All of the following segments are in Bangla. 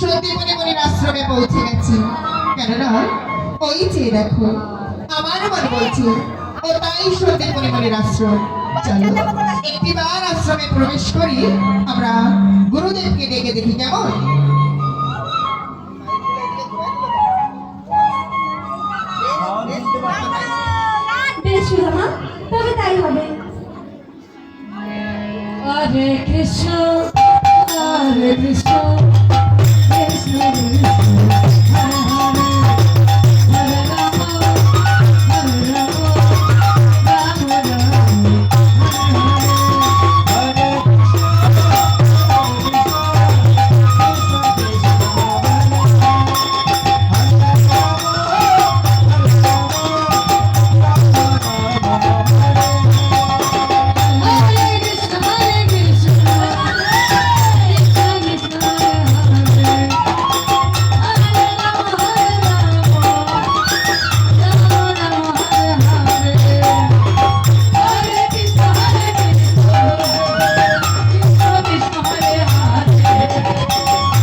সন্দীপনির আশ্রমে পৌঁছে গেছি। কেননা ওই যে দেখো আমার মন বলছে ওটাই সন্দীপনির আশ্রম। চলো একটিবার আশ্রমে প্রবেশ করি, আমরা গুরুদেবকে ডেকে দেখি কেমন। বেশ সুদামা, তবে তাই হবে। হরে কৃষ্ণ হরে কৃষ্ণ কৃষ্ণ কৃষ্ণ হরে হরে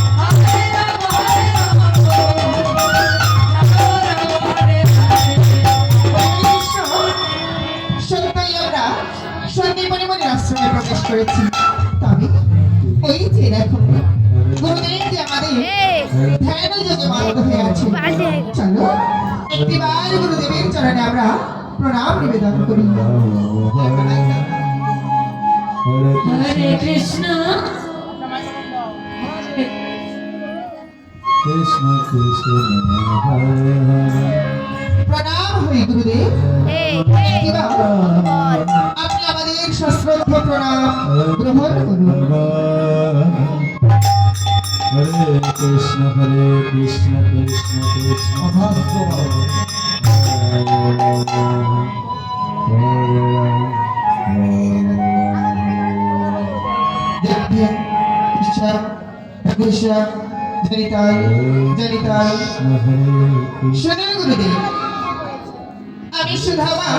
হরে রাম হরে রাম রাম রাম হরে সত্যই আমরা সন্দীপনির আশ্রমে প্রবেশ করেছি। তবে ওই যে দেখো গুরুদেব যে আমাদের ধ্যান যোগে মগ্ন হয়ে আছে। চলো একটিবার গুরুদেবের চরণে আমরা প্রণাম নিবেদন করি। হরে কৃষ্ণ কৃষ্ণ কৃষ্ণ হরে হরে প্রণাম হই গুরুদেব। একটিবার আপনি আমাদের সশ্রদ্ধ প্রণাম গ্রহণ করুন। হরে কৃষ্ণ কৃষ্ণ কৃষ্ণ দেখবেন ঈশ্বর কৃষ্ণ জনিতাই জনিতাই। শুনুন গুরুদেব, আমি সুধামা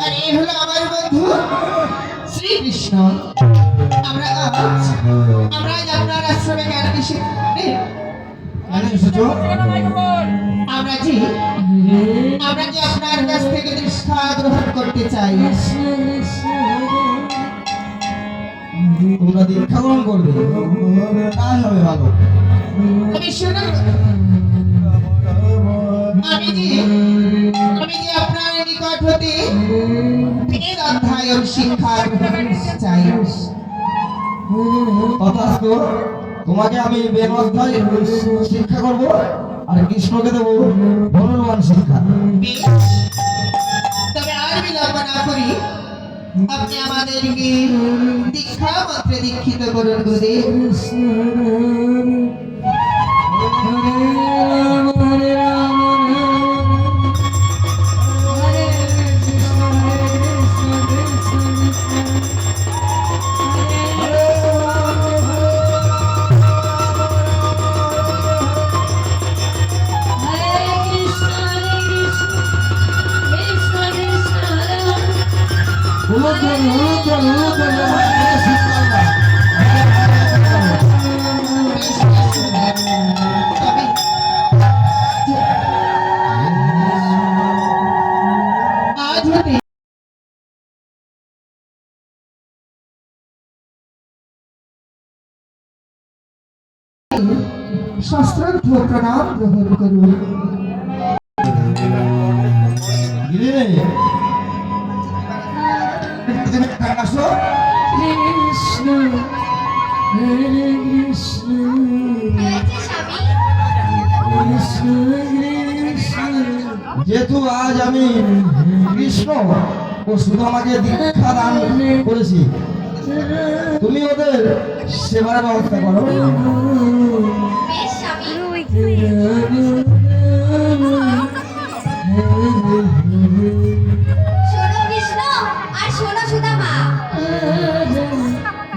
আর এই হলো আমার বন্ধু শ্রীকৃষ্ণ। আমরা আজ আপনার আশ্রমে কেন এসেছো? আমরা যে আপনার কাছ থেকে দীক্ষা গ্রহণ করতে চাই। তোমরা দীক্ষা গ্রহণ করবে, তাই হবে ভালো। আমি শুনুন, আমি যে আপনার নিকট হতে বেদ অধ্যয়ন শিক্ষা গ্রহণ করতে চাই। তথাস্তু, তোমাকে আমি বেদ অধ্যায় শিক্ষা করব আর কৃষ্ণকে দেবো ধনুর্বাণ শিক্ষা। বেশ, তবে আর বিলম্ব না করি আপনি আমাদেরকে দীক্ষা মন্ত্রে দীক্ষিত করুন গুরুদেব। আজ হতে সশ্রদ্ধ প্রণাম গ্রহণ করুন। আসো, কৃষ্ণ হরে কৃষ্ণ কৃষ্ণ কৃষ্ণ। যেহেতু আজ আমি কৃষ্ণ ও সুদামাকে দীক্ষা দান করেছি, তুমি ওদের সেবার ব্যবস্থা করো। শোনো কৃষ্ণ আর শোনো সুদামা,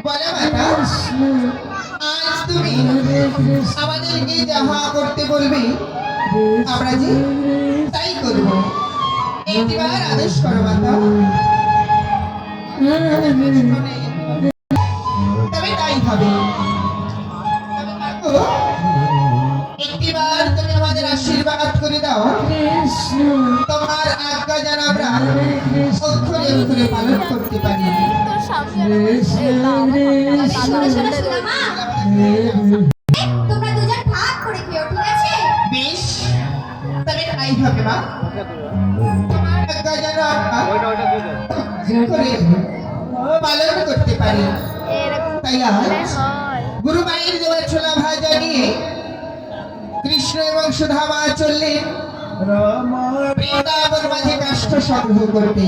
বলে মাতা, আজ তুমি আমাদেরকে যাহা করতে বলবে আমরা যে তাই করব। একটিবার আদেশ করো মাতা। তবে তাই হবে। তবে মাগো, তোমার আজ্ঞা যেন আমরা অক্ষরে অক্ষরে পালন করতে পারি। শোনো শোনো সুদামা, তোমরা দুজন ভাগ করে খেও, ঠিক আছে? বেশ, তবে তাই হবে মা। তোমার আজ্ঞা যেন আমরা অক্ষরে পালন করতে পারি। তাই আজ গুরু মায়ের দেওয়া ছোলা ভাজা নিয়ে কৃষ্ণ এবং সুধামা চললেন বৃন্দাবন মাঝে কাষ্ঠ সংগ্রহ করতে।